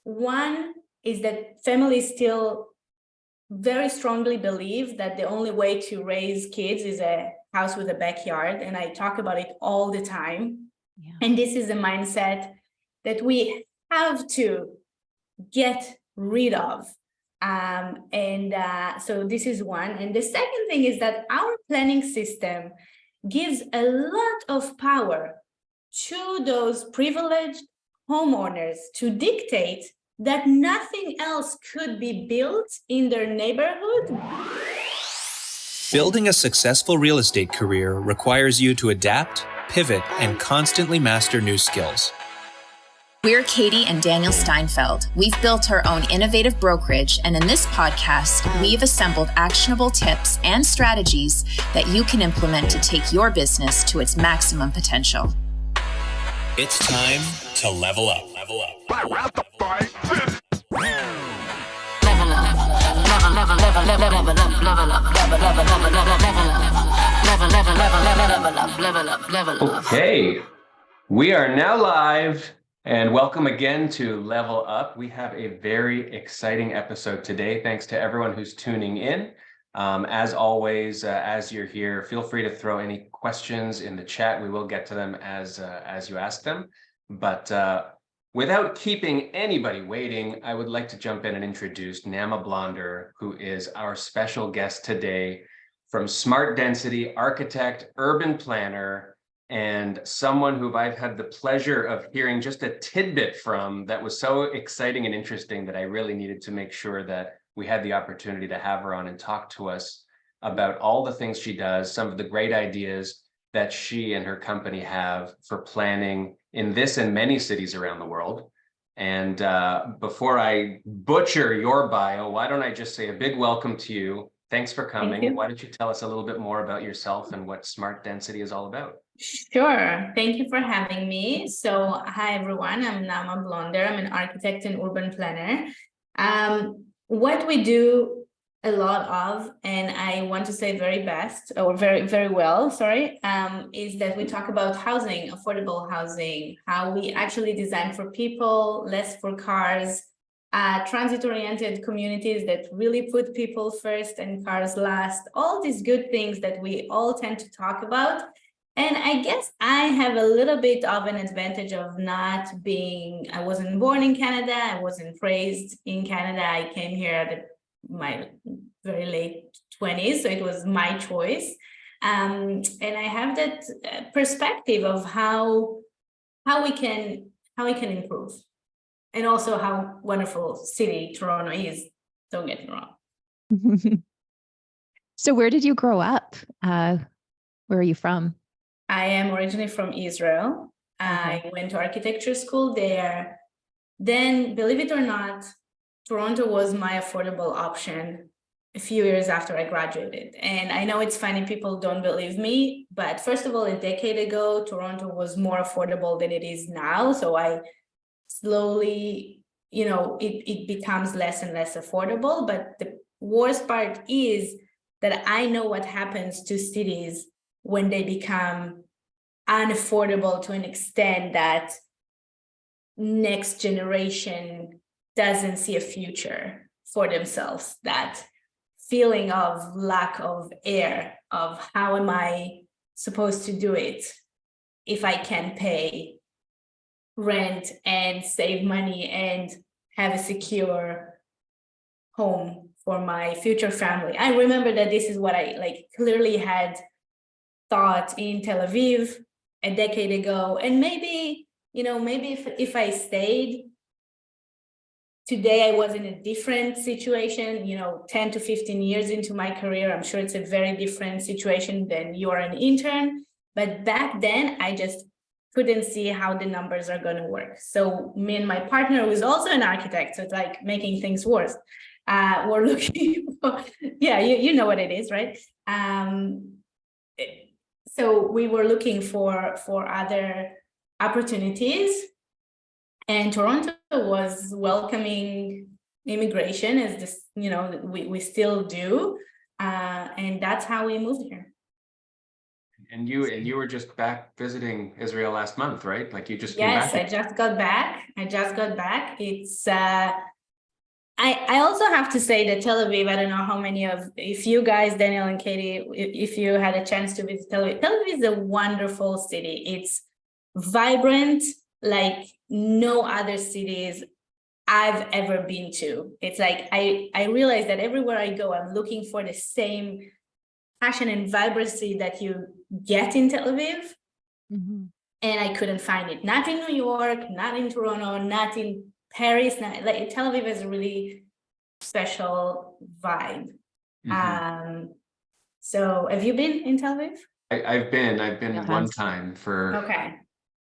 One is that families still very strongly believe that the only way to raise kids is a house with a backyard. And I talk about it all the time. Yeah. And this is a mindset that we have to get rid of. So this is one. And the second thing is that our planning system gives a lot of power to those privileged homeowners to dictate that nothing else could be built in their neighborhood. Building a successful real estate career requires you to adapt, pivot, and constantly master new skills. We're Katie and Daniel Steinfeld. We've built our own innovative brokerage, and in this podcast, we've assembled actionable tips and strategies that you can implement to take your business to its maximum potential. It's time to level up. Level up. Okay, we are now live. And welcome again to Level Up. We have a very exciting episode today. Thanks to everyone who's tuning in. As always, as you're here, feel free to throw any questions in the chat. We will get to them as you ask them. But without keeping anybody waiting, I would like to jump in and introduce Naama Blonder, who is our special guest today from Smart Density, architect, urban planner, and someone who I've had the pleasure of hearing just a tidbit from that was so exciting and interesting that I really needed to make sure that we had the opportunity to have her on and talk to us about all the things she does, some of the great ideas that she and her company have for planning in this and many cities around the world. And before I butcher your bio, why don't I just say a big welcome to you. Thanks for coming. Why don't you tell us a little bit more about yourself and what Smart Density is all about? Sure. Thank you for having me. So, hi everyone. I'm Naama Blonder. I'm an architect and urban planner. What we do a lot of, and I want to say very well, is that we talk about housing, affordable housing, how we actually design for people, less for cars, transit-oriented communities that really put people first and cars last, all these good things that we all tend to talk about. And I guess I have a little bit of an advantage of I wasn't born in Canada, I wasn't raised in Canada. I came here at my very late 20s, so it was my choice. And I have that perspective of how we can improve. And also how wonderful city Toronto is, don't get me wrong. So where did you grow up? Where are you from? I am originally from Israel. I went to architecture school there. Then, believe it or not, Toronto was my affordable option a few years after I graduated. And I know it's funny, people don't believe me, but first of all, a decade ago, Toronto was more affordable than it is now. So I slowly, it becomes less and less affordable. But the worst part is that I know what happens to cities when they become unaffordable to an extent that next generation doesn't see a future for themselves. That feeling of lack of air, of how am I supposed to do it if I can pay rent and save money and have a secure home for my future family. I remember that this is what I clearly had thought in Tel Aviv a decade ago. And maybe if I stayed today, I was in a different situation, 10 to 15 years into my career. I'm sure it's a very different situation than you're an intern. But back then, I just couldn't see how the numbers are going to work. So me and my partner, who is also an architect, so it's like making things worse. We're looking for, you know what it is, right? So we were looking for other opportunities, and Toronto was welcoming immigration, as this, we still do, and that's how we moved here. And you were just back visiting Israel last month, right? Like you just came Yes, back. I just got back. It's I also have to say that Tel Aviv, I don't know how many if you guys, Daniel and Katie, if you had a chance to visit Tel Aviv. Tel Aviv is a wonderful city. It's vibrant like no other cities I've ever been to. It's like I realize that everywhere I go, I'm looking for the same passion and vibrancy that you get in Tel Aviv. Mm-hmm. And I couldn't find it. Not in New York, not in Toronto, not in Paris. Like Tel Aviv has a really special vibe. So have you been in Tel Aviv? I've been one time for Okay.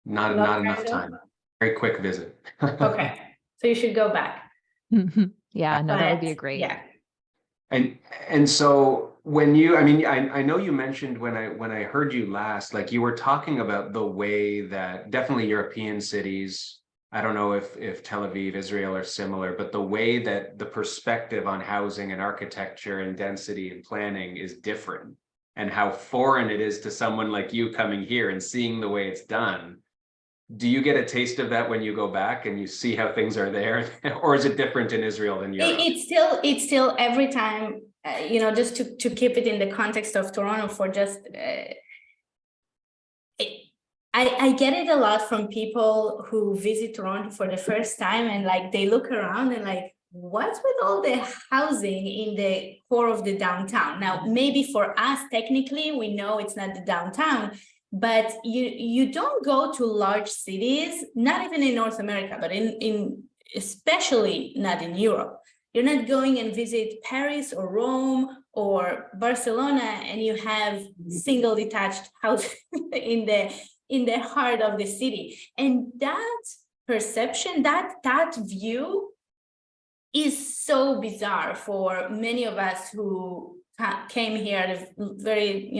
not enough time. Very quick visit. Okay. So you should go back. Yeah, no, that would be a great. Yeah. And so when you, I mean, I know you mentioned when I heard you last, like you were talking about the way that definitely European cities, I don't know if Tel Aviv, Israel are similar, but the way that the perspective on housing and architecture and density and planning is different, and how foreign it is to someone like you coming here and seeing the way it's done. Do you get a taste of that when you go back and you see how things are there, or is it different in Israel than Europe? It's still every time, just to keep it in the context of Toronto for just, I get it a lot from people who visit Toronto for the first time and like they look around and like, what's with all the housing in the core of the downtown? Now, maybe for us, technically, we know it's not the downtown, but you don't go to large cities, not even in North America, but in especially not in Europe. You're not going and visit Paris or Rome or Barcelona and you have single detached houses in the heart of the city. And that perception, that view is so bizarre for many of us who came here at a very,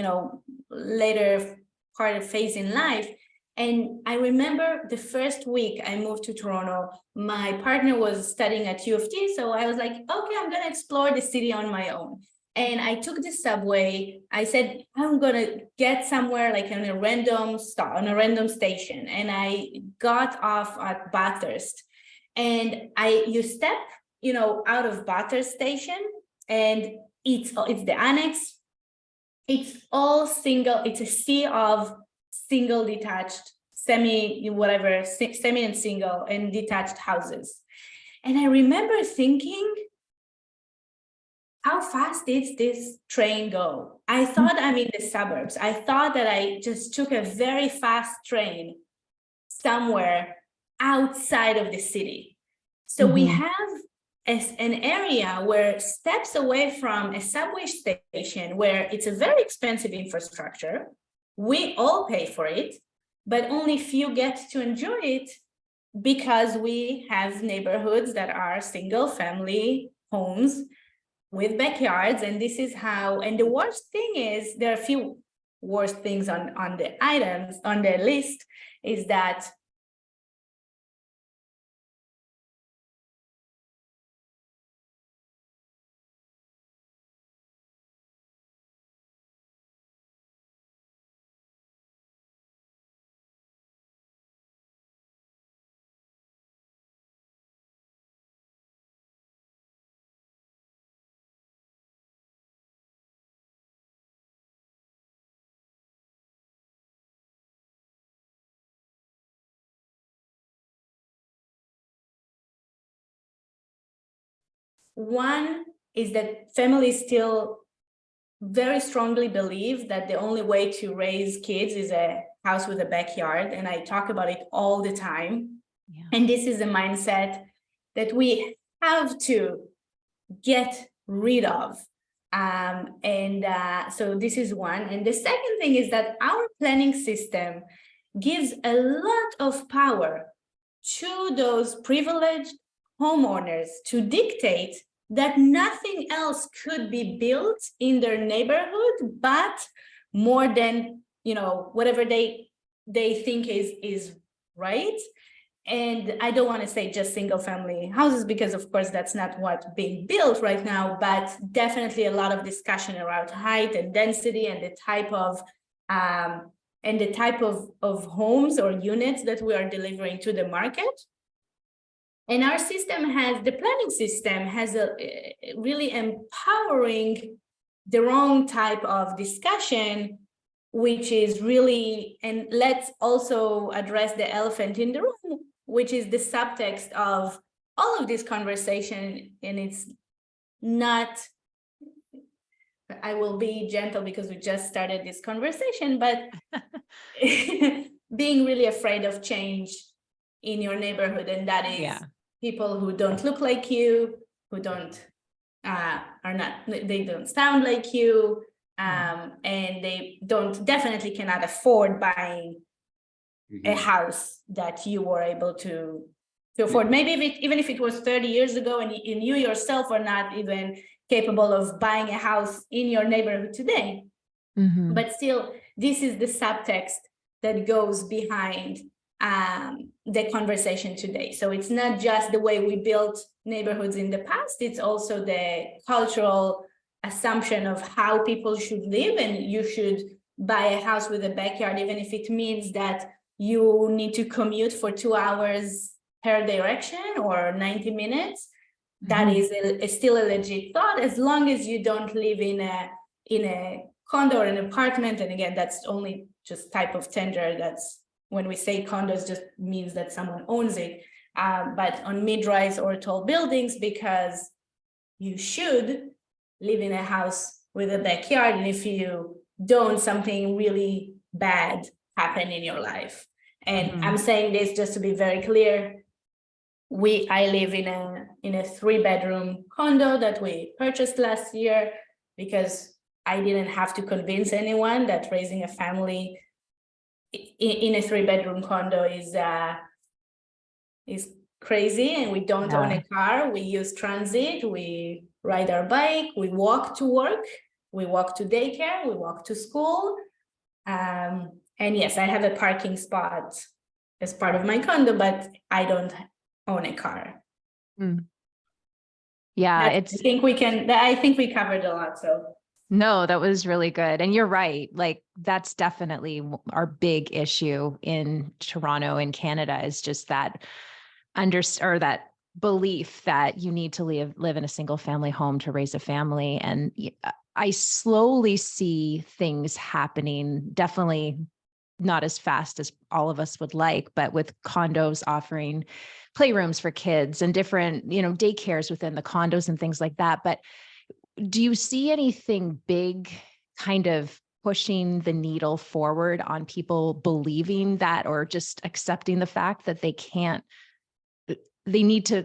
later part of phase in life. And I remember the first week I moved to Toronto, my partner was studying at U of T. So I was like, okay, I'm going to explore the city on my own. And I took the subway. I said, I'm going to get somewhere like on a random stop, on a random station. And I got off at Bathurst. And you step, out of Bathurst station and it's the annex. It's all single, it's a sea of single detached, semi and single and detached houses. And I remember thinking, how fast did this train go? I thought I'm in the suburbs. I thought that I just took a very fast train somewhere outside of the city. So we have an area where steps away from a subway station where it's a very expensive infrastructure. We all pay for it, but only few get to enjoy it because we have neighborhoods that are single family homes with backyards. And this is how, and the worst thing is, there are a few worst things on the items on the list, is that one is that families still very strongly believe that the only way to raise kids is a house with a backyard. And I talk about it all the time. Yeah. And this is a mindset that we have to get rid of. So this is one. And the second thing is that our planning system gives a lot of power to those privileged homeowners to dictate that nothing else could be built in their neighborhood, but more than, whatever they think is right. And I don't want to say just single family houses, because of course that's not what's being built right now, but definitely a lot of discussion around height and density and the type of and the type of homes or units that we are delivering to the market. And our system has, the planning system has a really empowering the wrong type of discussion, which is really, and let's also address the elephant in the room, which is the subtext of all of this conversation. And it's not, I will be gentle because we just started this conversation, but being really afraid of change in your neighborhood. And that is people who don't look like you, who don't, they don't sound like you, and they definitely cannot afford buying a house that you were able to afford. Maybe even if it was 30 years ago and you yourself are not even capable of buying a house in your neighborhood today. But still, this is the subtext that goes behind the conversation today. So it's not just the way we built neighborhoods in the past, it's also the cultural assumption of how people should live, and you should buy a house with a backyard, even if it means that you need to commute for 2 hours per direction or 90 minutes. That is still a legit thought, as long as you don't live in a condo or an apartment. And again, that's only just type of tender. That's when we say condos, just means that someone owns it. But on mid-rise or tall buildings, because you should live in a house with a backyard, and if you don't, something really bad happen in your life. And I'm saying this just to be very clear. I live in a 3-bedroom condo that we purchased last year because I didn't have to convince anyone that raising a family in a 3-bedroom condo is crazy, and we don't own a car. We use transit, we ride our bike, we walk to work, we walk to daycare, we walk to school. And yes, I have a parking spot as part of my condo, but I don't own a car. Yeah, I think we covered a lot. So no, that was really good. And you're right. Like, that's definitely our big issue in Toronto and Canada, is just that that belief that you need to live in a single family home to raise a family. And I slowly see things happening, definitely not as fast as all of us would like, but with condos offering playrooms for kids and different, daycares within the condos and things like that. But do you see anything big kind of pushing the needle forward on people believing that, or just accepting the fact that they need to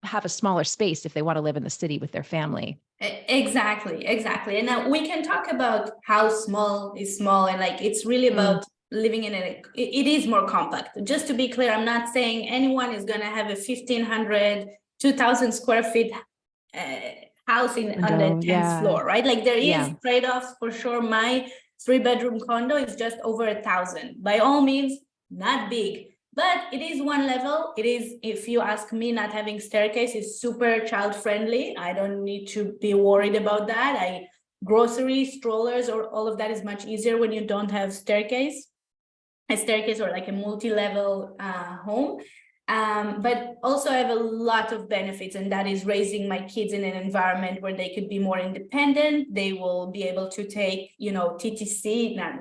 have a smaller space if they want to live in the city with their family? Exactly. And now we can talk about how small is small, and like it's really about living in it is more compact. Just to be clear, I'm not saying anyone is going to have a 1,500, 2,000 square feet house on the 10th floor, right? Like there is trade-offs for sure. My 3-bedroom condo is just over 1,000. By all means, not big, but it is one level. It is, if you ask me, not having staircase is super child friendly. I don't need to be worried about that. Groceries, strollers, or all of that is much easier when you don't have a staircase or like a multi-level home. But also I have a lot of benefits, and that is raising my kids in an environment where they could be more independent. They will be able to take, TTC, not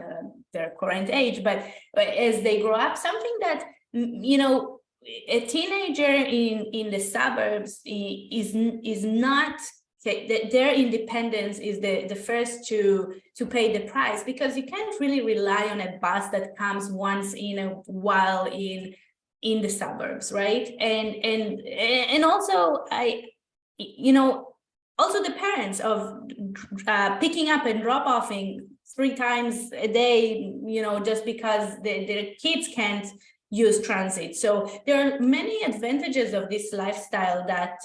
their current age, but as they grow up, something that, a teenager in the suburbs is not, their independence is the first to pay the price, because you can't really rely on a bus that comes once in a while in the suburbs, right? And also also the parents of picking up and drop offing 3 times a day, just because their kids can't use transit. So there are many advantages of this lifestyle that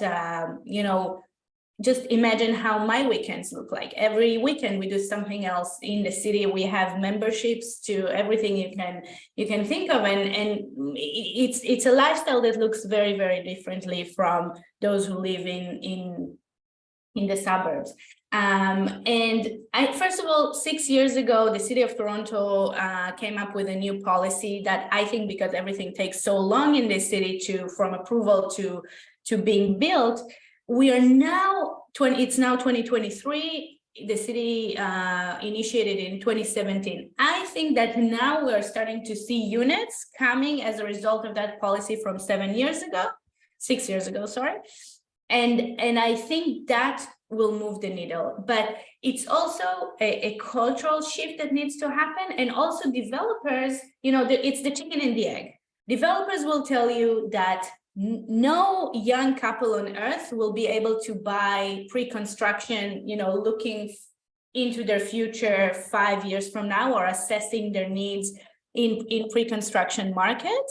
just imagine how my weekends look like. Every weekend we do something else in the city. We have memberships to everything you can think of, and it's a lifestyle that looks very, very differently from those who live in in the suburbs. And first of all, 6 years ago, the city of Toronto came up with a new policy that I think, because everything takes so long in the city from approval to being built, we are now, it's now 2023, the city initiated in 2017. I think that now we're starting to see units coming as a result of that policy from 6 years ago, sorry. And I think that will move the needle, but it's also a cultural shift that needs to happen. And also developers, it's the chicken and the egg. Developers will tell you that no young couple on earth will be able to buy pre-construction, looking into their future 5 years from now, or assessing their needs in pre-construction market.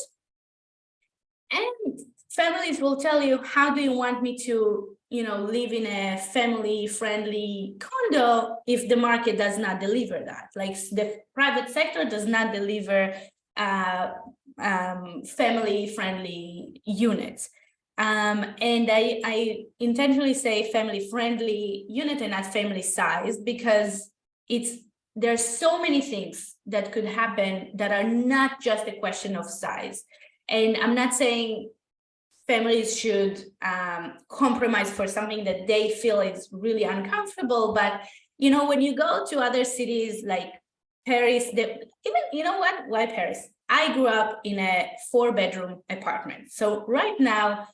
And families will tell you, how do you want me to, live in a family-friendly condo if the market does not deliver that? Like, the private sector does not deliver family-friendly units. And I intentionally say family-friendly unit and not family size, because there's so many things that could happen that are not just a question of size. And I'm not saying families should compromise for something that they feel is really uncomfortable, but when you go to other cities like Paris, why Paris? I grew up in a 4-bedroom apartment. So right now,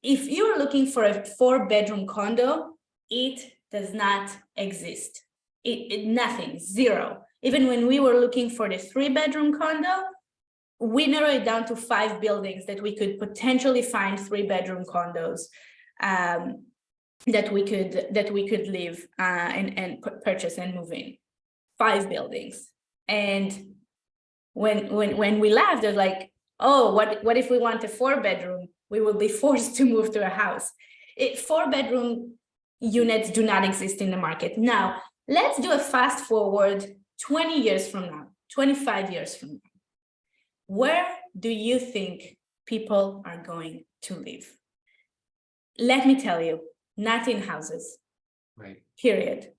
if you're looking for a 4-bedroom condo, it does not exist. Nothing, zero. Even when we were looking for the 3-bedroom condo, we narrowed it down to 5 buildings that we could potentially find 3-bedroom condos that we could live and purchase and move in. 5 buildings. And when we left, they're like, oh, what if we want a 4-bedroom? We will be forced to move to a house. 4-bedroom units do not exist in the market. Now, let's do a fast forward 20 years from now, 25 years from now. Where do you think people are going to live? Let me tell you, not in houses. Right. Period.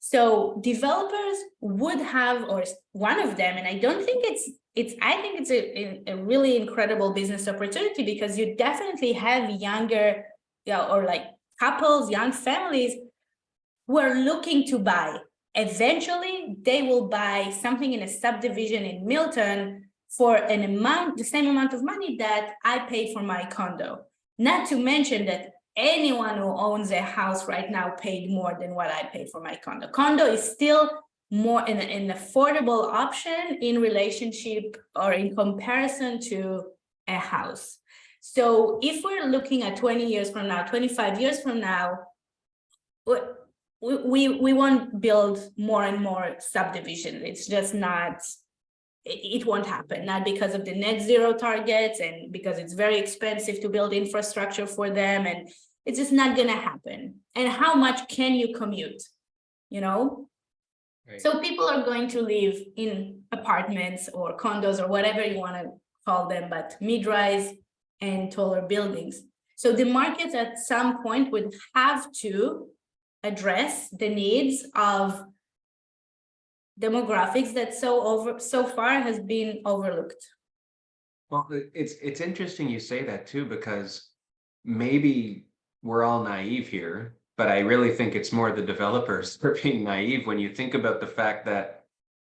So developers would have, or one of them, and I don't think I think it's a really incredible business opportunity, because you definitely have younger, or like couples, young families who are looking to buy. Eventually, they will buy something in a subdivision in Milton for the same amount of money that I paid for my condo. Not to mention that anyone who owns a house right now paid more than what I paid for my condo. Condo is still more an affordable option in relationship or in comparison to a house. So if we're looking at 20 years from now, 25 years from now, we won't build more and more subdivisions. It's just not. It won't happen, not because of the net zero targets and because it's very expensive to build infrastructure for them, and it's just not going to happen. And how much can you commute? Right. So people are going to live in apartments or condos or whatever you want to call them, but mid-rise and taller buildings. So the market at some point would have to address the needs of demographics that so far has been overlooked. Well, it's interesting you say that too, because maybe we're all naive here, but I really think it's more the developers for being naive when you think about the fact that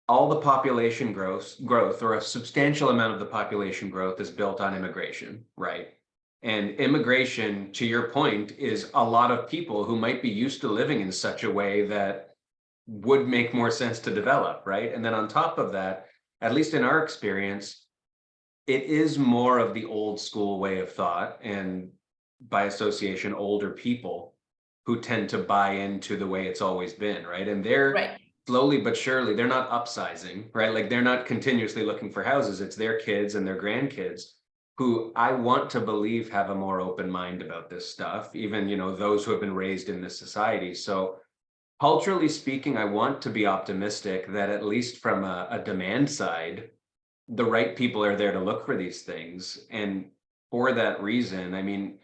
all the population growth, or a substantial amount of the population growth, is built on immigration, right? And immigration, to your point, is a lot of people who might be used to living in such a way that would make more sense to develop, right? And then on top of that, at least in our experience, it is more of the old school way of thought, and by association, older people who tend to buy into the way it's always been, right? And they're right. Slowly but surely, they're not upsizing, right? Like, they're not continuously looking for houses. It's their kids and their grandkids who I want to believe have a more open mind about this stuff, even, those who have been raised in this society. So culturally speaking, I want to be optimistic that at least from a demand side, the right people are there to look for these things. And for that reason, I mean,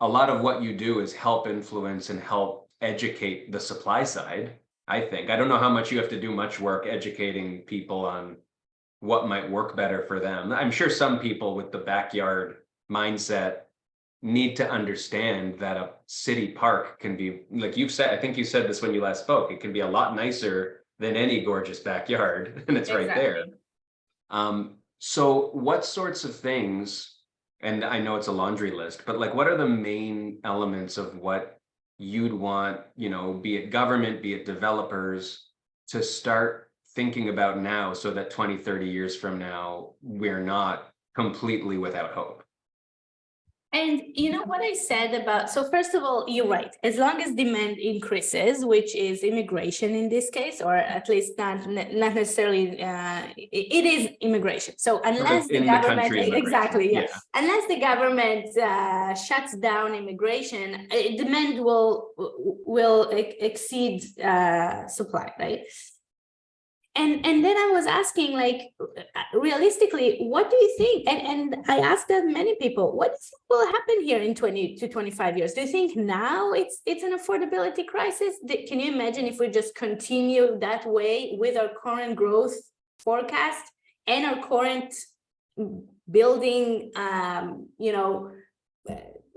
a lot of what you do is help influence and help educate the supply side, I think. I don't know how much you have to do much work educating people on what might work better for them. I'm sure some people with the backyard mindset need to understand that a city park can be, like you've said, I think you said this when you last spoke, it can be a lot nicer than any gorgeous backyard, and it's right there. So what sorts of things, and I know it's a laundry list, but like what are the main elements of what you'd want, you know, be it government, be it developers, to start thinking about now so that 20, 30 years from now, we're not completely without hope? And you know what I said about, so first of all, you're right. As long as demand increases, which is immigration in this case, or at least not necessarily, it is immigration. So unless the government, exactly, yeah. Unless the government shuts down immigration, demand will exceed supply, right? And then I was asking, like, realistically, what do you think? And I asked that many people, what do you think will happen here in 20 to 25 years? Do you think now it's an affordability crisis? Can you imagine if we just continue that way with our current growth forecast and our current building,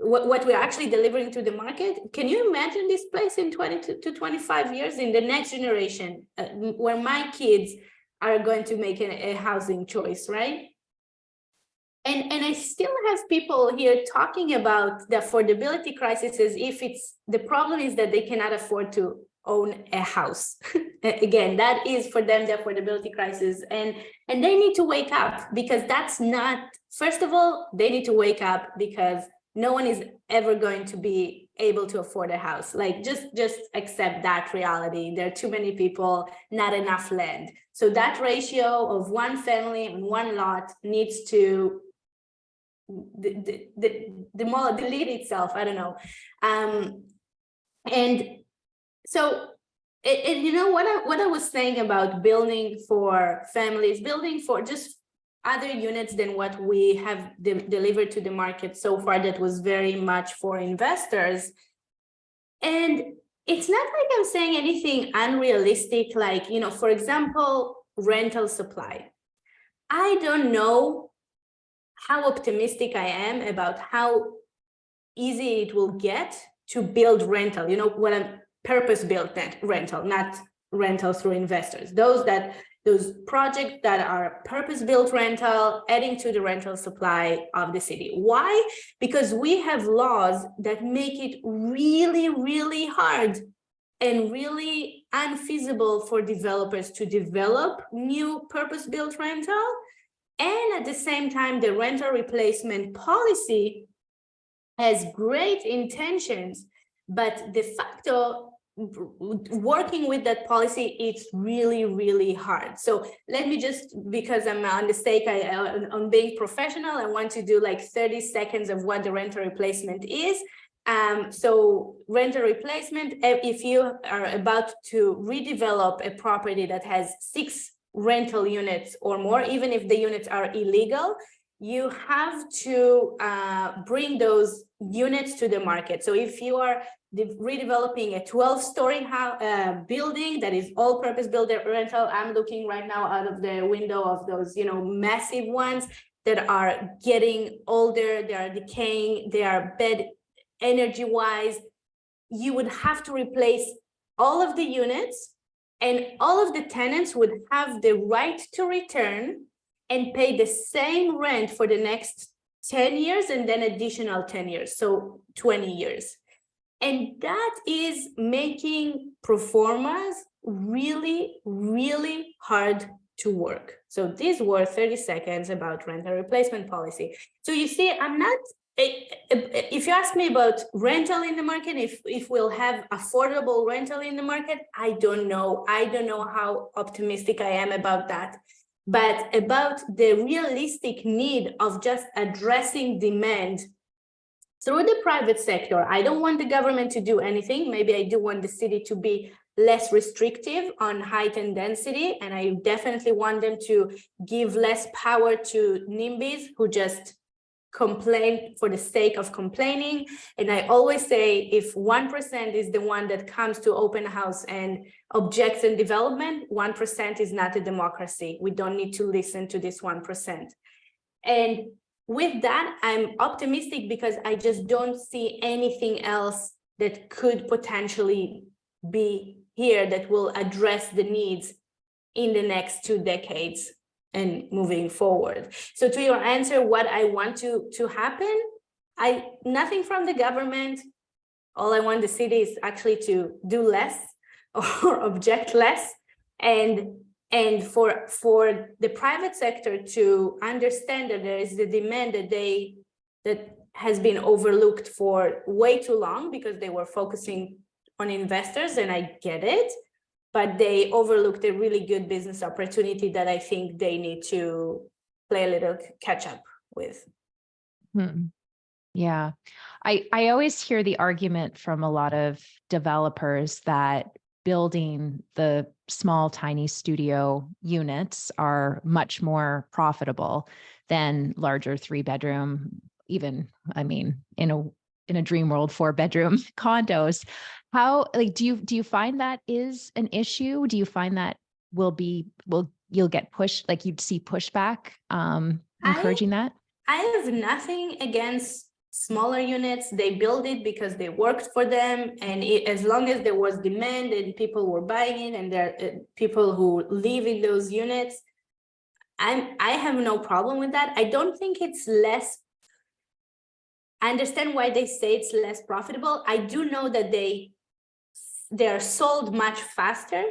what we're actually delivering to the market? Can you imagine this place in 20 to 25 years, in the next generation, where my kids are going to make a housing choice, right? And I still have people here talking about the affordability crisis as if the problem is that they cannot afford to own a house. Again, that is for them the affordability crisis, and they need to wake up, because that's not, first of all, they need to wake up because no one is ever going to be able to afford a house. Like, just accept that reality. There are too many people, not enough land. So that ratio of one family and one lot needs to delete itself. I don't know. And so, you know what I was saying about building for families, building for just other units than what we have delivered to the market so far, that was very much for investors. And it's not like I'm saying anything unrealistic, like, you know, for example, rental supply. I don't know how optimistic I am about how easy it will get to build rental, you know, what I'm purpose-built rental, not rental through investors. Those projects that are purpose-built rental, adding to the rental supply of the city. Why? Because we have laws that make it really, really hard and really unfeasible for developers to develop new purpose-built rental. And at the same time, the rental replacement policy has great intentions, but de facto, working with that policy, it's really, really hard. So let me just, because I'm on the stake, on being professional, I want to do like 30 seconds of what the rental replacement is. So rental replacement, if you are about to redevelop a property that has 6 rental units or more, even if the units are illegal, you have to bring those units to the market. So if you are redeveloping a 12-story building that is all purpose-built rental, I'm looking right now out of the window of those, you know, massive ones that are getting older, they are decaying, they are bad energy-wise. You would have to replace all of the units, and all of the tenants would have the right to return and pay the same rent for the next 10 years and then additional 10 years, so 20 years. And that is making pro formas really, really hard to work. So these were 30 seconds about rental replacement policy. So you see, I'm not, if you ask me about rental in the market, if we'll have affordable rental in the market, I don't know. I don't know how optimistic I am about that. But about the realistic need of just addressing demand through the private sector, I don't want the government to do anything. Maybe I do want the city to be less restrictive on height and density. And I definitely want them to give less power to NIMBYs who just complain for the sake of complaining. And I always say, if 1% is the one that comes to open house and objects in development, 1% is not a democracy. We don't need to listen to this 1%. And with that, I'm optimistic because I just don't see anything else that could potentially be here that will address the needs in the next 2 decades and moving forward. So to your answer, what I want to happen, nothing from the government. All I want the city is actually to do less or object less, and for the private sector to understand that there is the demand that has been overlooked for way too long because they were focusing on investors, and I get it, but they overlooked a really good business opportunity that I think they need to play a little catch up with. Yeah. I always hear the argument from a lot of developers that building the small, tiny studio units are much more profitable than larger 3-bedroom, even, I mean, in a dream world, 4-bedroom condos. How, like, do you find that is an issue? Do you find that you'll get pushed, like you'd see pushback, encouraging that? I have nothing against smaller units. They build it because they worked for them, and as long as there was demand and people were buying it, and there are people who live in those units, I have no problem with that. I don't think it's less. I understand why they say it's less profitable. I do know that they are sold much faster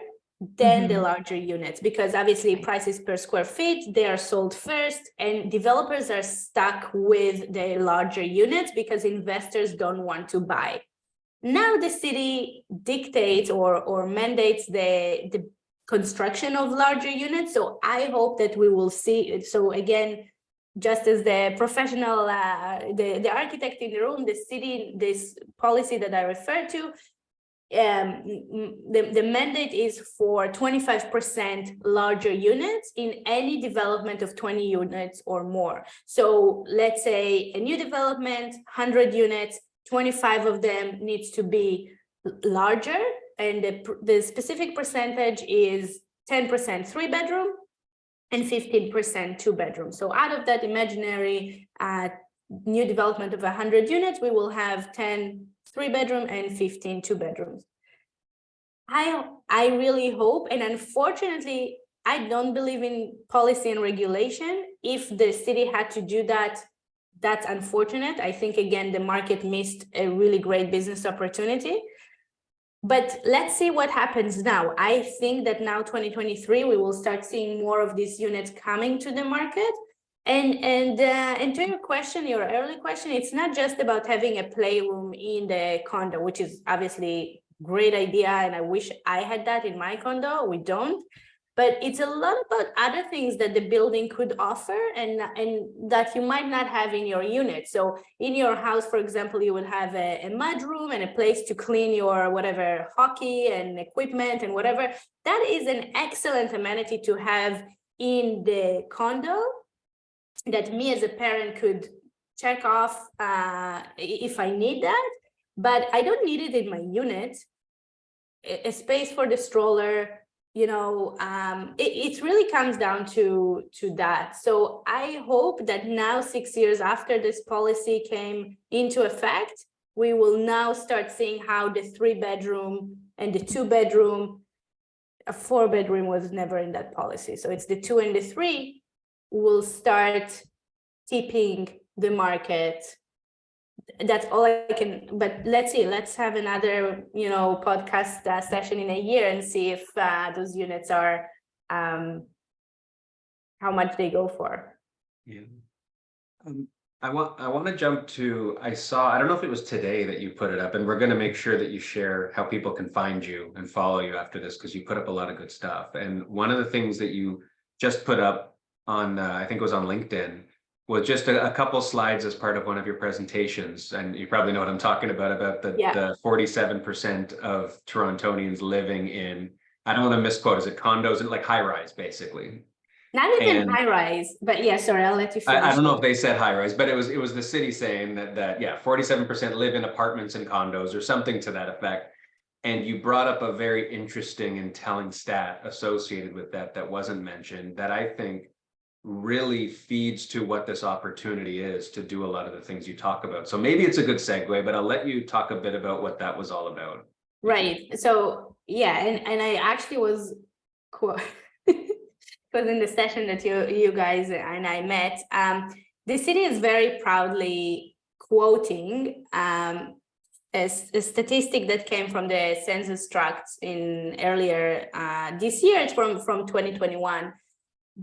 than the larger units, because obviously prices per square feet, they are sold first, and developers are stuck with the larger units because investors don't want to buy. Now the city dictates or mandates the construction of larger units. So I hope that we will see it. So again, just as the professional, the architect in the room, the city, this policy that I referred to, the mandate is for 25% larger units in any development of 20 units or more. So let's say a new development, 100 units, 25 of them needs to be larger, and the specific percentage is 10% 3-bedroom and 15% 2-bedroom. So out of that imaginary new development of 100 units, we will have 10 3-bedroom and 15 2-bedrooms. I really hope, and unfortunately, I don't believe in policy and regulation. If the city had to do that, that's unfortunate. I think, again, the market missed a really great business opportunity. But let's see what happens now. I think that now, 2023, we will start seeing more of these units coming to the market. And to your question, your early question, it's not just about having a playroom in the condo, which is obviously a great idea, and I wish I had that in my condo. We don't. But it's a lot about other things that the building could offer and that you might not have in your unit. So in your house, for example, you would have a mud room and a place to clean your whatever hockey and equipment and whatever. That is an excellent amenity to have in the condo that me as a parent could check off if I need that. But I don't need it in my unit. A space for the stroller, it really comes down to that. So I hope that now, 6 years after this policy came into effect, we will now start seeing how the 3-bedroom and the 2-bedroom, a 4-bedroom was never in that policy. So it's the 2 and the 3 will start tipping the market. That's all I can, but let's see, let's have another, podcast session in a year and see if those units are, how much they go for. Yeah. I want to jump to, I don't know if it was today that you put it up, and we're going to make sure that you share how people can find you and follow you after this, because you put up a lot of good stuff. And one of the things that you just put up on, I think it was on LinkedIn, was just a couple slides as part of one of your presentations. And you probably know what I'm talking about the 47% of Torontonians living in, I don't want to misquote, is it condos and like high rise, basically? Not even And high rise, but yeah, sorry, I'll let you finish. I don't know if they said high rise, but it was the city saying that yeah, 47% live in apartments and condos or something to that effect. And you brought up a very interesting and telling stat associated with that wasn't mentioned, that I think really feeds to what this opportunity is to do a lot of the things you talk about. So maybe it's a good segue, but I'll let you talk a bit about what that was all about. Right. So yeah, and I actually was because in the session that you guys and I met, the city is very proudly quoting a statistic that came from the census tract in earlier this year. It's from 2021,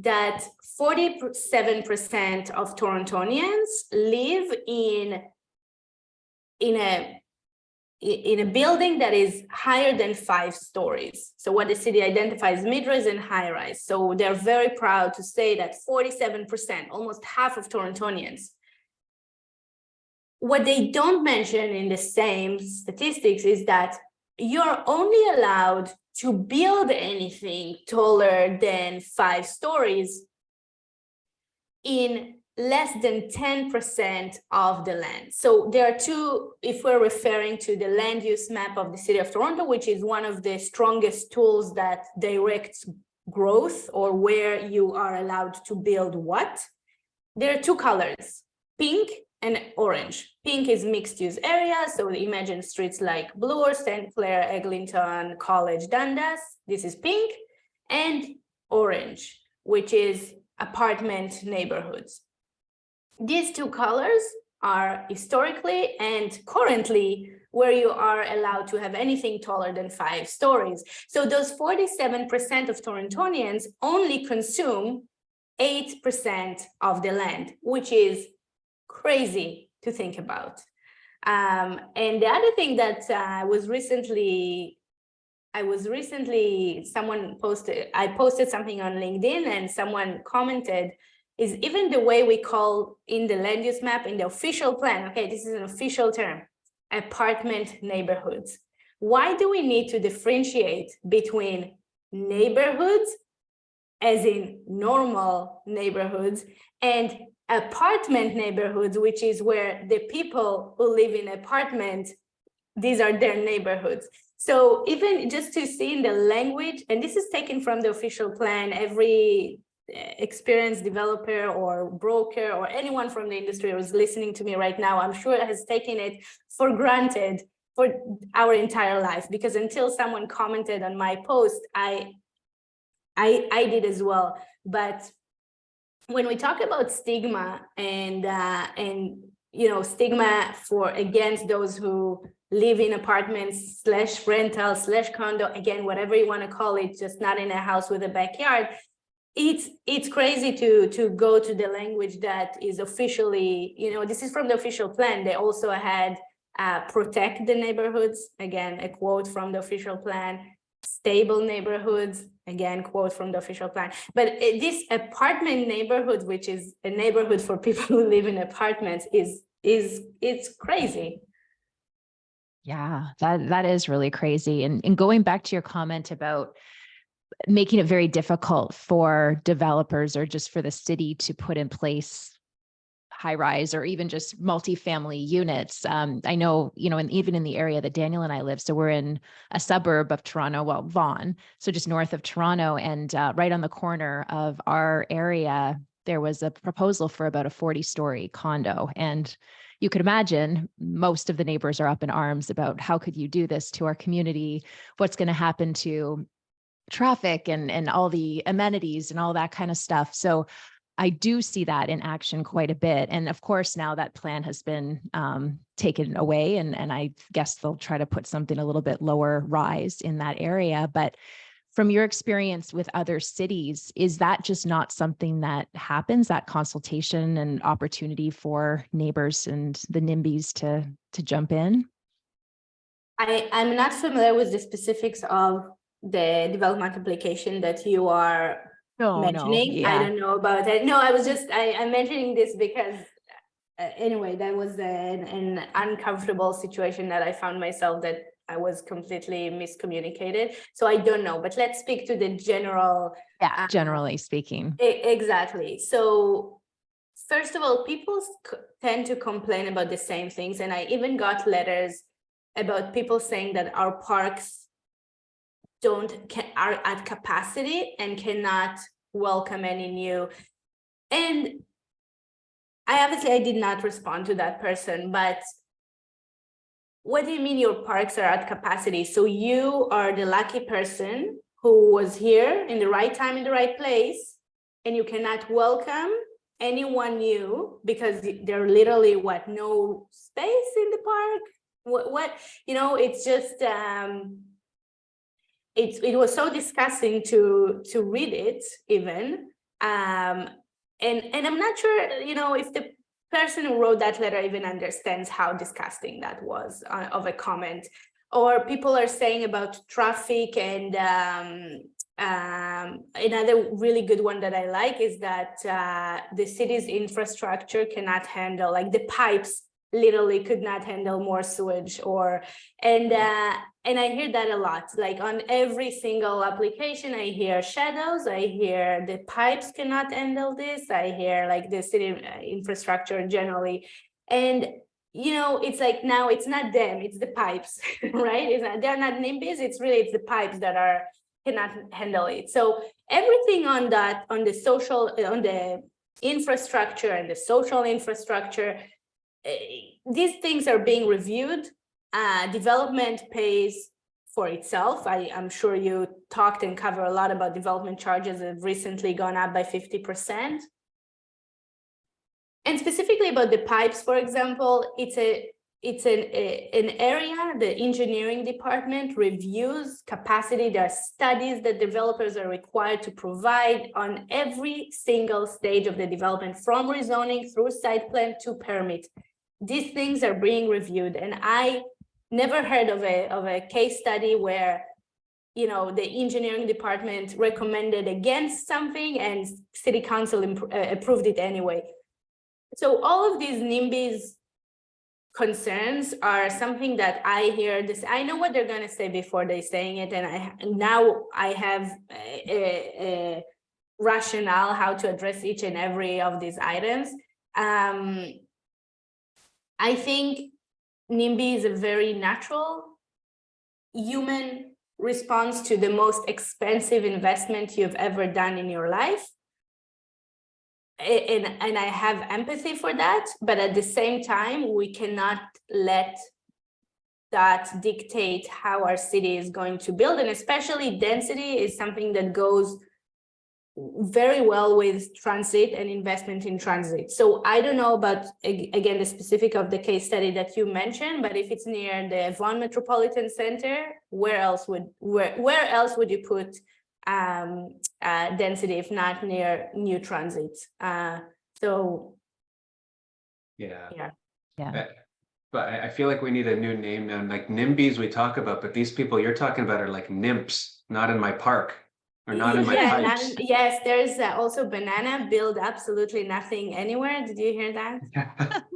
that 47% of Torontonians live in a building that is higher than 5 stories. So what the city identifies mid-rise and high-rise. So they're very proud to say that 47%, almost half of Torontonians. What they don't mention in the same statistics is that you're only allowed to build anything taller than 5 stories in less than 10% of the land. So there are two, if we're referring to the land use map of the city of Toronto, which is one of the strongest tools that directs growth or where you are allowed to build what, there are 2 colors, pink and orange. Pink is mixed use area. So imagine streets like Bloor, St. Clair, Eglinton, College, Dundas. This is pink. And orange, which is apartment neighborhoods. These 2 colors are historically and currently where you are allowed to have anything taller than 5 stories. So those 47% of Torontonians only consume 8% of the land, which is crazy to think about. And the other thing that I posted something on LinkedIn and someone commented, is even the way we call in the land use map, in the official plan, okay, this is an official term, apartment neighborhoods. Why do we need to differentiate between neighborhoods, as in normal neighborhoods, and apartment neighborhoods, which is where the people who live in apartments, these are their neighborhoods? So even just to see in the language, and this is taken from the official plan, every experienced developer or broker or anyone from the industry who's listening to me right now, I'm sure has taken it for granted for our entire life, because until someone commented on my post, I did as well. But when we talk about stigma and you know, stigma for against those who live in apartments / rental / condo, again, whatever you want to call it, just not in a house with a backyard, it's crazy to go to the language that is officially, you know, this is from the official plan. They also had protect the neighborhoods, again, a quote from the official plan, stable neighborhoods, again, quote from the official plan. But this apartment neighborhood, which is a neighborhood for people who live in apartments, it's crazy. Yeah, that is really crazy. And going back to your comment about making it very difficult for developers or just for the city to put in place high rise or even just multifamily units. I know, you know, and even in the area that Daniel and I live, so we're in a suburb of Toronto, well, Vaughan, so just north of Toronto, and right on the corner of our area, there was a proposal for about a 40-story condo. And you could imagine most of the neighbors are up in arms about how could you do this to our community? What's going to happen to traffic and all the amenities and all that kind of stuff. So I do see that in action quite a bit. And of course, now that plan has been taken away, and I guess they'll try to put something a little bit lower rise in that area. But from your experience with other cities, is that just not something that happens, that consultation and opportunity for neighbors and the NIMBYs to jump in? I'm not familiar with the specifics of the development application that you are mentioning. Yeah. I don't know about it. No, I was just, I'm mentioning this because anyway, that was an uncomfortable situation that I found myself, that I was completely miscommunicated. So I don't know, but let's speak to the general. Yeah, generally speaking. Exactly. So first of all, people tend to complain about the same things. And I even got letters about people saying that our parks are at capacity and cannot welcome any new. And I did not respond to that person, but what do you mean your parks are at capacity? So you are the lucky person who was here in the right time, in the right place, and you cannot welcome anyone new because there are literally no space in the park. What it's just it was so disgusting to read it even. And I'm not sure, if the person who wrote that letter even understands how disgusting that was of a comment. Or people are saying about traffic, and another really good one that I like is that the city's infrastructure cannot handle, like the pipes literally could not handle more sewage, and I hear that a lot, like on every single application. I hear shadows, I hear the pipes cannot handle this, I hear like the city infrastructure generally. And it's like, now it's not them, it's the pipes, right? They're not NIMBYs, it's the pipes that cannot handle it. So everything on the social, on the infrastructure and the social infrastructure, these things are being reviewed. Development pays for itself. I'm sure you talked and cover a lot about development charges that have recently gone up by 50%. And specifically about the pipes, for example, it's an area, the engineering department reviews capacity. There are studies that developers are required to provide on every single stage of the development, from rezoning through site plan to permit. These things are being reviewed, and I never heard of a case study where the engineering department recommended against something and city council approved it anyway. So all of these NIMBYs concerns are something that I hear this. I know what they're going to say before they saying it, and now I have a rationale how to address each and every of these items. I think NIMBY is a very natural human response to the most expensive investment you've ever done in your life. And I have empathy for that, but at the same time, we cannot let that dictate how our city is going to build. And especially density is something that goes very well with transit and investment in transit. So I don't know about, again, the specific of the case study that you mentioned, but if it's near the Vaughan Metropolitan Center, where else would you put density if not near new transit? So yeah. But I feel like we need a new name now. Like NIMBYs we talk about, but these people you're talking about are like nymphs, not in my park. Or not in my pipes. Yes, there's also banana build absolutely nothing anywhere. Did you hear that?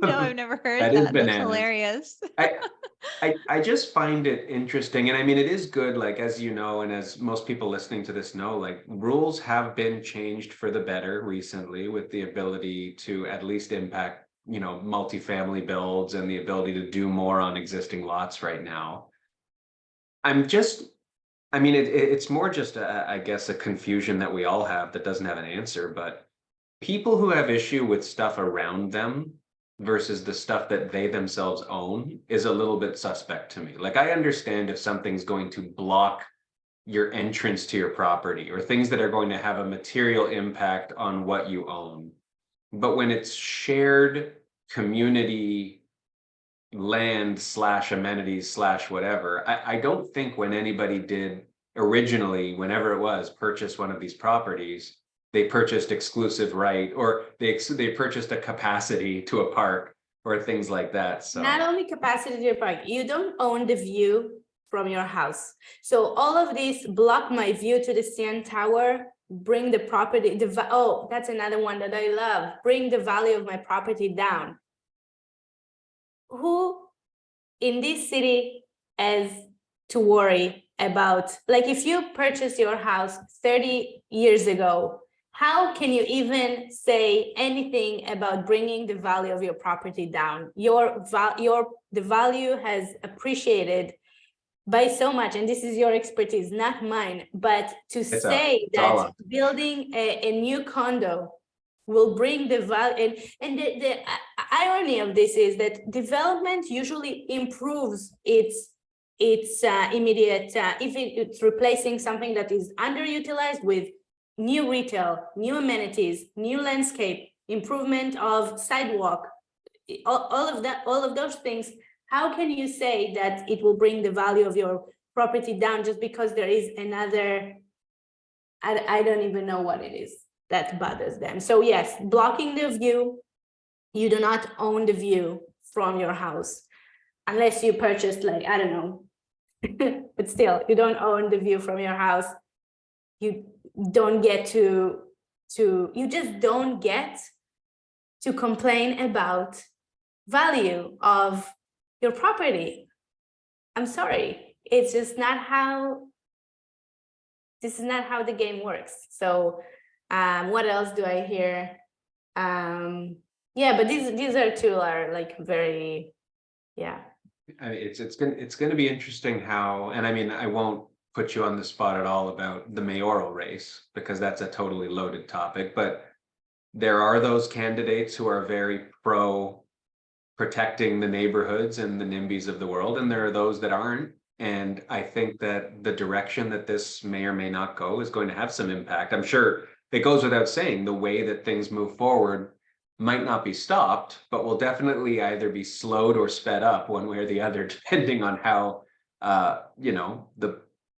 No, I've never heard that. Is That's bananas. hilarious. I just find it interesting. And I mean, it is good, like, as you know, and as most people listening to this know, like, rules have been changed for the better recently with the ability to at least impact, multifamily builds and the ability to do more on existing lots right now. It's more just, I guess, a confusion that we all have that doesn't have an answer, but people who have issue with stuff around them versus the stuff that they themselves own is a little bit suspect to me. Like, I understand if something's going to block your entrance to your property or things that are going to have a material impact on what you own. But when it's shared community land / amenities / whatever, I don't think when anybody did originally, whenever it was, purchase one of these properties, they purchased exclusive right, or they purchased a capacity to a park or things like that. So not only capacity to your park, you don't own the view from your house. So all of these block my view to the CN Tower, bring the property, that's another one that I love, bring the value of my property down. Who in this city has to worry about, like if you purchased your house 30 years ago, how can you even say anything about bringing the value of your property down? The value has appreciated by so much, and this is your expertise, not mine, but to say that building a new condo will bring the value, and the irony of this is that development usually improves its immediate, if it's replacing something that is underutilized with new retail, new amenities, new landscape, improvement of sidewalk, all of those things. How can you say that it will bring the value of your property down just because there is another, I don't even know what it is that bothers them. So yes, blocking the view, you do not own the view from your house unless you purchased, like, I don't know, but still, you don't own the view from your house. You don't get you just don't get to complain about value of your property. I'm sorry, it's just not how, this is not how the game works. So what else do I hear? Yeah, but these are two are like very, yeah. I mean, it's going to be interesting how, and I mean, I won't put you on the spot at all about the mayoral race because that's a totally loaded topic, but there are those candidates who are very pro protecting the neighborhoods and the NIMBYs of the world, and there are those that aren't. And I think that the direction that this may or may not go is going to have some impact. I'm sure it goes without saying the way that things move forward might not be stopped, but will definitely either be slowed or sped up one way or the other, depending on how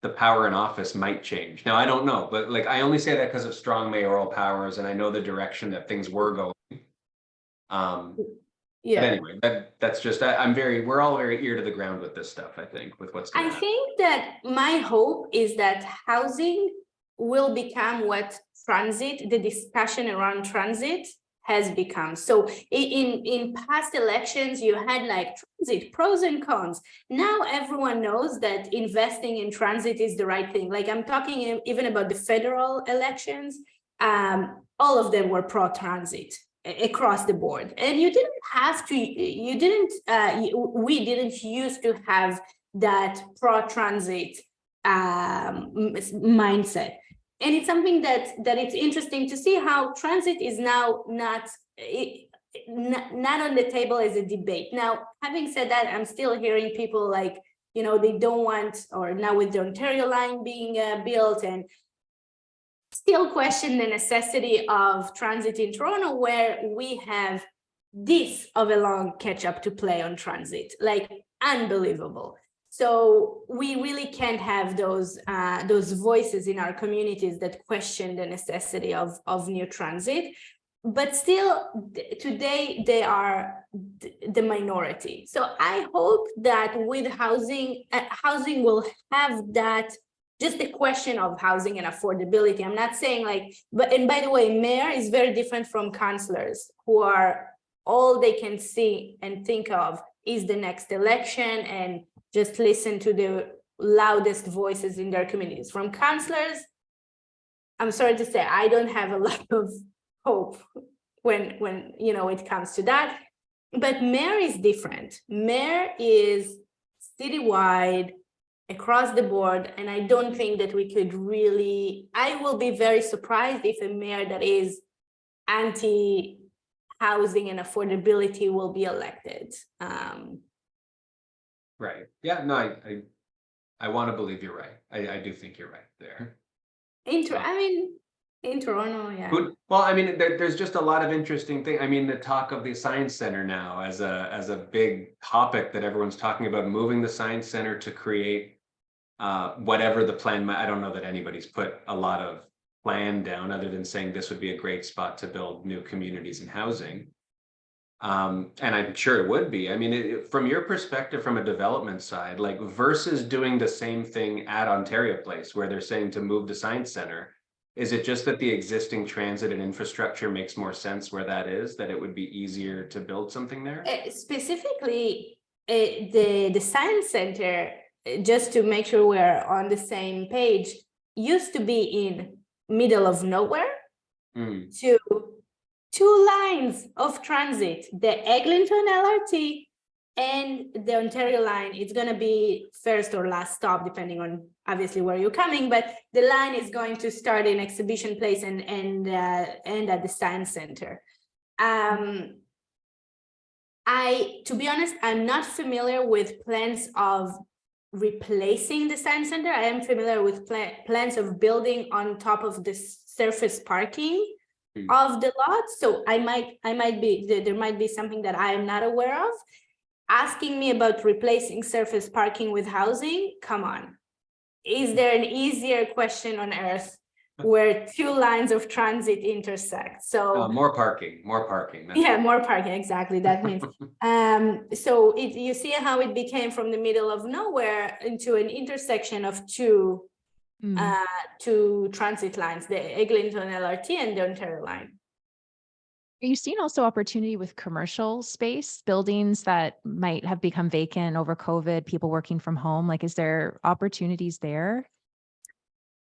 the power in office might change. Now, I don't know, but like I only say that because of strong mayoral powers, and I know the direction that things were going. Yeah. But anyway, that's just we're all very ear to the ground with this stuff, I think, with what's going on. I think that my hope is that housing will become what the discussion around transit has become. So in past elections, you had like transit, pros and cons. Now everyone knows that investing in transit is the right thing. Like I'm talking even about the federal elections, all of them were pro-transit across the board. And we didn't used to have that pro-transit mindset. And it's something that it's interesting to see how transit is now not on the table as a debate. Now, having said that, I'm still hearing people like, they don't want, or now with the Ontario line being built, and still question the necessity of transit in Toronto, where we have this of a long catch up to play on transit, like unbelievable. So we really can't have those voices in our communities that question the necessity of new transit, but still today they are the minority. So I hope that with housing will have that, just the question of housing and affordability. I'm not saying and by the way, mayor is very different from councillors who are all they can see and think of is the next election and just listen to the loudest voices in their communities. From councillors, I'm sorry to say, I don't have a lot of hope when it comes to that. But mayor is different. Mayor is citywide, across the board, and I don't think that we could really. I will be very surprised if a mayor that is anti-housing and affordability will be elected. Right. Yeah, no, I want to believe you're right. I do think you're right there. In Toronto, yeah. Well, I mean, there's just a lot of interesting things. I mean, the talk of the Science Center now as a big topic that everyone's talking about, moving the Science Center to create whatever the plan. I don't know that anybody's put a lot of plan down other than saying this would be a great spot to build new communities and housing. And I'm sure it would be. I mean, from your perspective, from a development side, like versus doing the same thing at Ontario Place, where they're saying to move the Science Center, is it just that the existing transit and infrastructure makes more sense where that is, that it would be easier to build something there? Specifically, the Science Center just to make sure we're on the same page, used to be in middle of nowhere to 2 lines of transit, the Eglinton LRT and the Ontario line. It's going to be first or last stop, depending on obviously where you're coming, but the line is going to start in Exhibition Place and end at the Science Center. To be honest, I'm not familiar with plans of replacing the Science Center. I am familiar with plans of building on top of the surface parking of the lot. So there might be something that I am not aware of. Asking me about replacing surface parking with housing, come on. Is there an easier question on earth where 2 lines of transit intersect? So more parking. Yeah, more parking, exactly. That means so you see how it became from the middle of nowhere into an intersection of two transit lines, the Eglinton LRT and the Ontario line. Are you seeing also opportunity with commercial space, buildings that might have become vacant over COVID, people working from home? Like, is there opportunities there?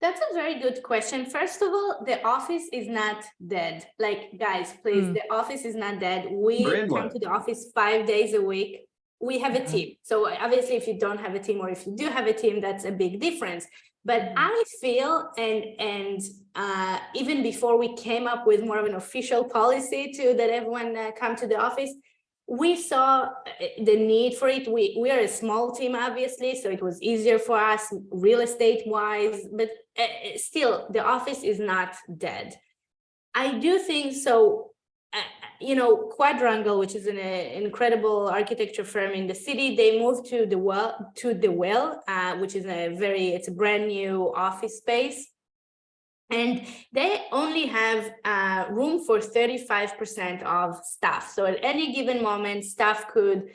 That's a very good question. First of all, the office is not dead. Like, guys, please, the office is not dead. We come to the office 5 days a week. We have a team. So obviously, if you don't have a team, or if you do have a team, that's a big difference. But I feel, and even before we came up with more of an official policy that everyone come to the office, we saw the need for it. We are a small team, obviously, so it was easier for us real estate wise, but still the office is not dead. I do think so. Quadrangle, which is an incredible architecture firm in the city, they moved to the Well, which is it's a brand new office space. And they only have room for 35% of staff. So at any given moment, staff could,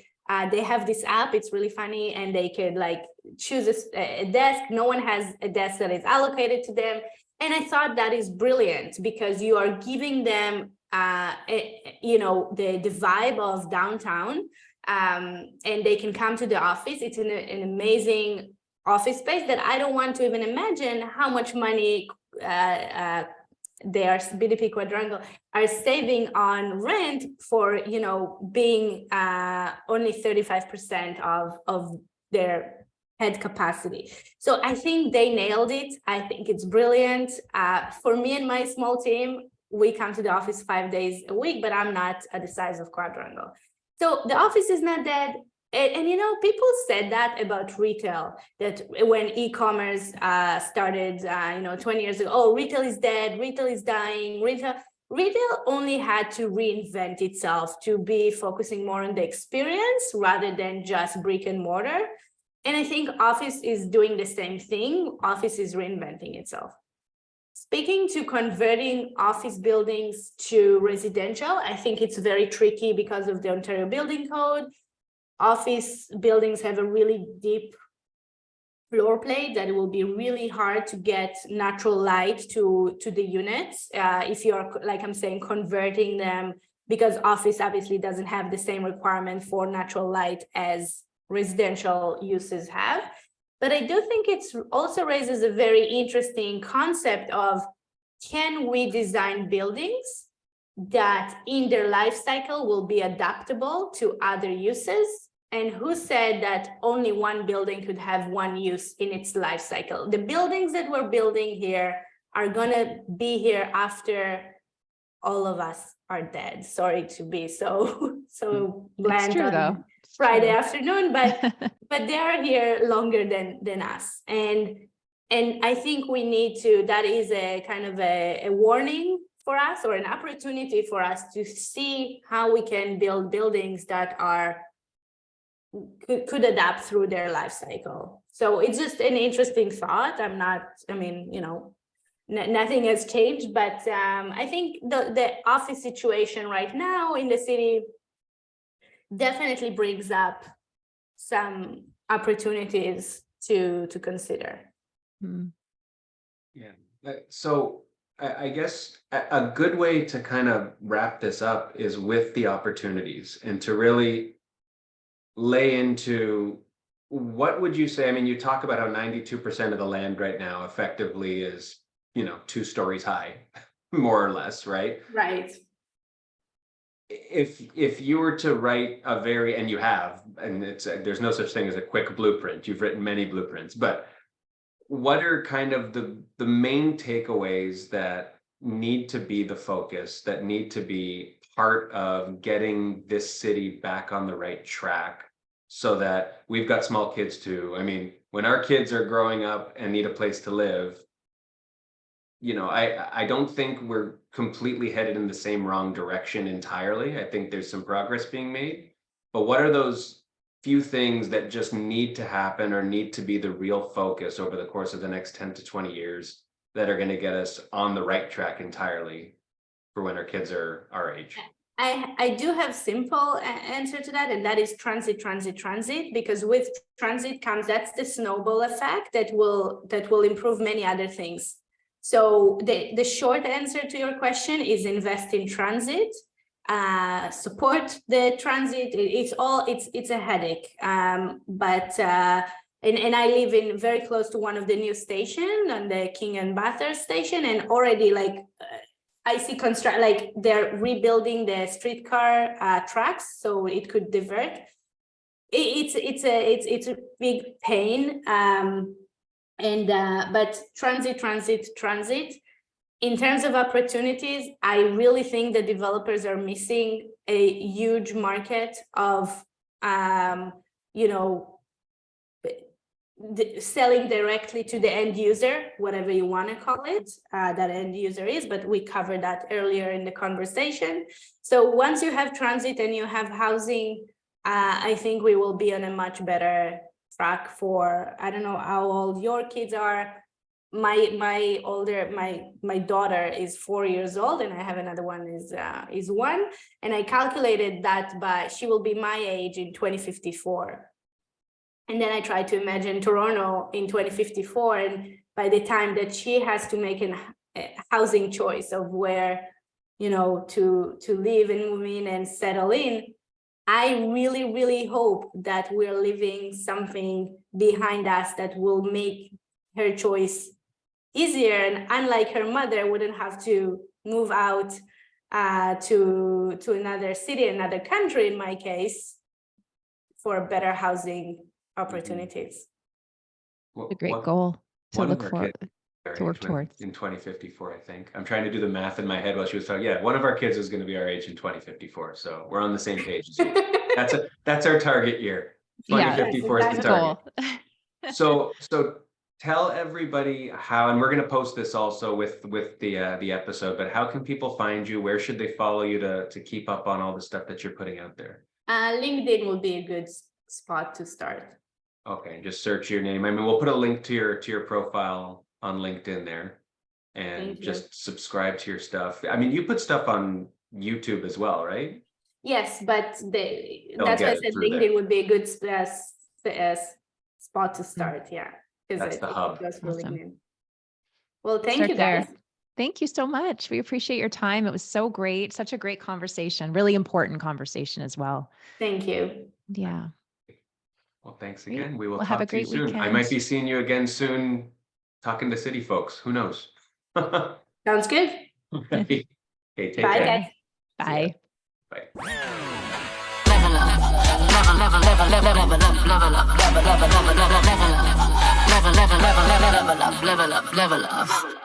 they have this app, it's really funny, and they could like choose a desk. No one has a desk that is allocated to them. And I thought that is brilliant because you are giving them, the vibe of downtown, and they can come to the office. It's an amazing office space that I don't want to even imagine how much money BDP Quadrangle are saving on rent for, being only 35% of their head capacity. So I think they nailed it. I think it's brilliant. For me and my small team, we come to the office 5 days a week, but I'm not at the size of Quadrangle. So the office is not dead. And people said that about retail, that when e-commerce started, 20 years ago, oh, retail is dead, retail is dying, retail only had to reinvent itself to be focusing more on the experience rather than just brick and mortar. And I think office is doing the same thing. Office is reinventing itself. Speaking to converting office buildings to residential, I think it's very tricky because of the Ontario Building Code. Office buildings have a really deep floor plate that it will be really hard to get natural light to the units if you're, like I'm saying, converting them, because office obviously doesn't have the same requirement for natural light as residential uses have. But I do think it also raises a very interesting concept of, can we design buildings that in their life cycle will be adaptable to other uses? And who said that only one building could have one use in its life cycle? The buildings that we're building here are gonna be here after all of us are dead. Sorry to be so bland on Friday afternoon, but they are here longer than us. And I think we need to, that is a kind of a warning for us, or an opportunity for us to see how we can build buildings that could adapt through their life cycle. So it's just an interesting thought. Nothing has changed, but I think the office situation right now in the city definitely brings up some opportunities to consider. Yeah. So I guess a good way to kind of wrap this up is with the opportunities, and to really lay into what would you say? I mean, you talk about how 92% of the land right now effectively is, 2 stories high, more or less, right? Right. If you were to write a and you have, and there's no such thing as a quick blueprint, you've written many blueprints, but what are kind of the main takeaways that need to be the focus, that need to be part of getting this city back on the right track, so that we've got small kids too? I mean, when our kids are growing up and need a place to live, I don't think we're completely headed in the same wrong direction entirely. I think there's some progress being made, but what are those few things that just need to happen or need to be the real focus over the course of the next 10 to 20 years that are going to get us on the right track entirely for when our kids are our age? I do have simple answer to that, and that is transit, because with transit comes, that's the snowball effect that will improve many other things. So the short answer to your question is invest in transit, support the transit. It's a headache, but and I live in very close to one of the new stations, on the King and Bathurst station, and already I see they're rebuilding the streetcar tracks so it could divert. It's a big pain. But transit. In terms of opportunities, I really think the developers are missing a huge market of, selling directly to the end user, whatever you want to call it, that end user is, but we covered that earlier in the conversation. So once you have transit and you have housing, I think we will be on a much better track for, I don't know how old your kids are. My daughter is 4 years old, and I have another one is 1, and I calculated that she will be my age in 2054. And then I try to imagine Toronto in 2054, and by the time that she has to make a housing choice of where, to live and move in and settle in, I really, really hope that we're leaving something behind us that will make her choice easier, and unlike her mother, wouldn't have to move out to another city, another country in my case, for better housing opportunities. A great goal to look for, to work towards. In 2054, I think. I'm trying to do the math in my head while she was talking. Yeah, one of our kids is going to be our age in 2054. So we're on the same page. That's our target year. 2054 is the target. So tell everybody how, and we're going to post this also with the episode, but how can people find you? Where should they follow you to keep up on all the stuff that you're putting out there? LinkedIn will be a good spot to start. Okay, just search your name. I mean, we'll put a link to your profile on LinkedIn there, and just subscribe to your stuff. I mean, you put stuff on YouTube as well, right? Yes, but that's why I said LinkedIn would be a good spot to start. Yeah, that's the hub. Awesome. Well, thank you guys. Thank you so much. We appreciate your time. It was so great. Such a great conversation. Really important conversation as well. Thank you. Yeah. Well, thanks again. We will have a talk to you great soon. weekend. I might be seeing you again soon, talking to city folks. Who knows? Sounds good. Okay, take care. Bye, guys. Bye. Bye. Level up, level up.